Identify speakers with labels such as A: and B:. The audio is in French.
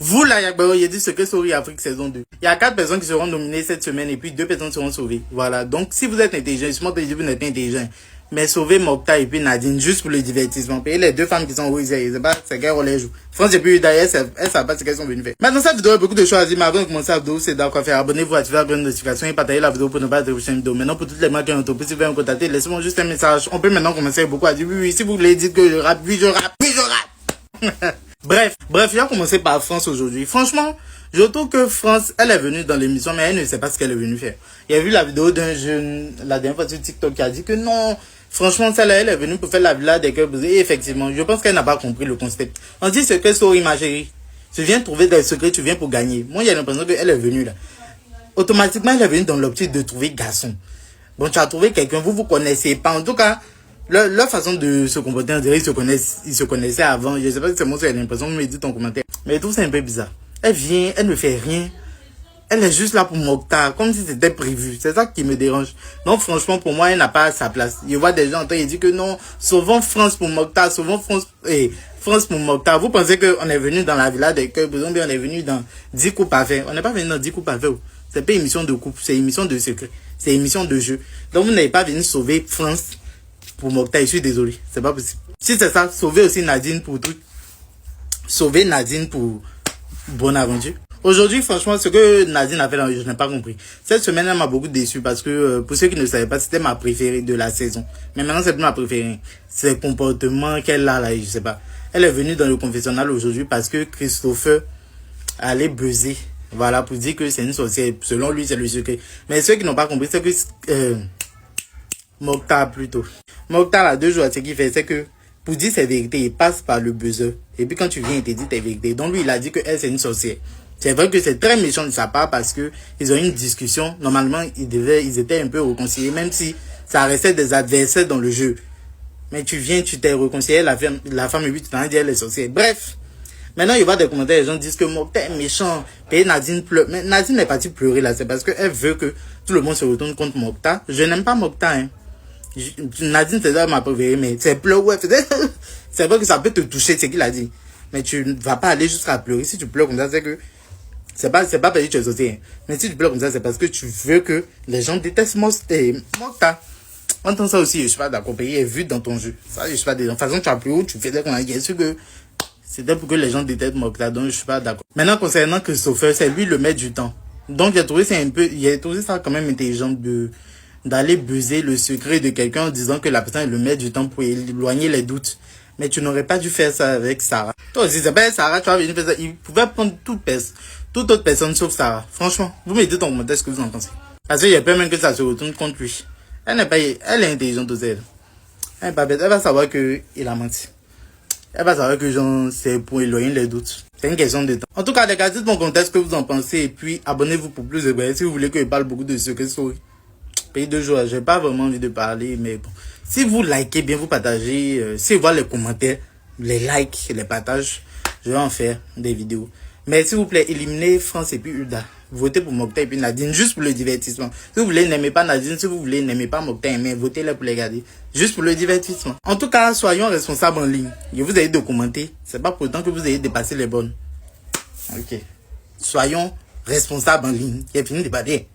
A: Vous, là, Yagbaro, il y a dit Secret Story Afrique saison 2. Il y a 4 personnes qui seront nominées cette semaine et puis 2 personnes seront sauvées. Voilà. Donc, si vous êtes intelligent, justement, vous n'êtes pas intelligent. Mais sauvez Mokta et puis Nadine juste pour le divertissement. Payez les 2 femmes qui sont où ils c'est pas, c'est qu'elles les jouent. France et puis d'ailleurs, elles savent pas ce qu'elles sont venues faire. Maintenant, cette vidéo a beaucoup de choses à dire, mais avant de commencer la vidéo, c'est d'accord faire. Abonnez-vous, activez la grande notification et partagez la vidéo pour ne pas rater la prochaine vidéo. Maintenant, pour toutes les marques qui ont entrepris, si vous voulez me contacter, laissez-moi juste un message. On peut maintenant commencer beaucoup à dire oui, si vous voulez dire que je rappe, oui, je rappe. Bref, il va commencer par France aujourd'hui. Franchement, je trouve que France, elle est venue dans l'émission, mais elle ne sait pas ce qu'elle est venue faire. Il y a vu la vidéo d'un jeune, la dernière fois sur TikTok, qui a dit que non, franchement, celle-là, elle est venue pour faire la villa des cœurs brisés. Et effectivement, je pense qu'elle n'a pas compris le concept. On dit Secret Story, ma chérie. Tu viens trouver des secrets, tu viens pour gagner. Moi, j'ai l'impression qu'elle est venue là. Automatiquement, elle est venue dans l'optique de trouver garçon. Bon, tu as trouvé quelqu'un, vous connaissez pas. En tout cas, leur façon de se comporter, on dirait ils se connaissaient avant. Je sais pas si c'est moi qui ai l'impression, vous me dites ton commentaire. Mais je trouve c'est un peu bizarre. Elle vient, elle ne fait rien. Elle est juste là pour Mokta, comme si c'était prévu. C'est ça qui me dérange. Donc franchement, pour moi, elle n'a pas sa place. Je vois des gens en train de dire que non, sauvons France pour Mokta, sauvons France pour Mokta. Vous pensez qu'on est venu dans la villa des cœurs, on est venu dans 10 coupes à faire. On n'est pas venu dans 10 coupes à faire. C'est pas émission de coupe, c'est émission de secret. C'est émission de jeu. Donc vous n'avez pas venu sauver France pour Mokta, je suis désolé, c'est pas possible. Si c'est ça, sauvez aussi Nadine pour tout. Sauvez Nadine pour Bonaventure. Aujourd'hui, franchement, ce que Nadine a fait, je n'ai pas compris. Cette semaine, elle m'a beaucoup déçu parce que, pour ceux qui ne savaient pas, c'était ma préférée de la saison. Mais maintenant, c'est plus ma préférée. C'est le comportement qu'elle a là, je sais pas. Elle est venue dans le confessionnal aujourd'hui parce que Christopher allait buzzer. Voilà, pour dire que c'est une sorcière. Selon lui, c'est le secret. Mais ceux qui n'ont pas compris, c'est que, Mokta plutôt. Mokta, là, 2 jours, ce qu'il fait, c'est que, pour dire ses vérités, il passe par le buzzer. Et puis quand tu viens, il te dit tes vérités. Donc lui, il a dit que elle, c'est une sorcière. C'est vrai que c'est très méchant de sa part parce que ils ont eu une discussion. Normalement, ils étaient un peu réconciliés, même si ça restait des adversaires dans le jeu. Mais tu viens, tu t'es réconcilié, la femme, et puis tu t'en dis, elle est sorcière. Bref. Maintenant, il y a des commentaires, les gens disent que Mokta est méchant. Et Nadine pleure. Mais Nadine est partie pleurer là. C'est parce qu'elle veut que tout le monde se retourne contre Mokta. Je n'aime pas Mokta, hein. Nadine, c'est ma préférée, mais c'est pleurer, ouais, c'est vrai que ça peut te toucher, c'est qu'il a dit. Mais tu ne vas pas aller jusqu'à pleurer. Si tu pleures comme ça, c'est que c'est pas parce que tu es sauté. Hein. Mais si tu pleures comme ça, c'est parce que tu veux que les gens détestent Mokta. En tant que ça aussi, je suis pas d'accord. Il est vu dans ton jeu. Ça, je suis pas d'accord. De toute façon, tu as plus haut, tu faisais qu'on a dit que c'était pour que les gens détestent Mokta. Donc, je suis pas d'accord. Maintenant, concernant Christopher, c'est lui le maître du temps. Donc, j'ai trouvé ça quand même intelligent d'aller buzzer le secret de quelqu'un en disant que la personne est le maître du temps pour éloigner les doutes. Mais tu n'aurais pas dû faire ça avec Sarah. Toi aussi, c'est pas Sarah, tu vas venir faire ça. Il pouvait prendre toute autre personne sauf Sarah. Franchement, vous me dites en commentaire ce que vous en pensez. Parce qu'il y a peur même que ça se retourne contre lui. Elle est intelligente aussi, elle. Elle est pas bête. Elle va savoir qu'il a menti. Elle va savoir que c'est pour éloigner les doutes. C'est une question de temps. En tout cas, les gars, dites-moi en commentaire ce que vous en pensez. Et puis, abonnez-vous pour plus de vidéos. Si vous voulez que je parle beaucoup de Secret Story. Pays 2 jours, j'ai pas vraiment envie de parler, mais bon. Si vous likez bien, vous partagez, si vous voyez les commentaires, les likes, les partages, je vais en faire des vidéos. Mais s'il vous plaît, éliminez France et puis Uda. Votez pour Mokta et puis Nadine, juste pour le divertissement. Si vous voulez, n'aimez pas Nadine, si vous voulez, n'aimez pas Mokta, mais votez-les pour les garder. Juste pour le divertissement. En tout cas, soyons responsables en ligne. Je vous ai dit de commenter. C'est pas pour autant que vous ayez dépassé les bonnes. Ok. Soyons responsables en ligne. J'ai fini de parler.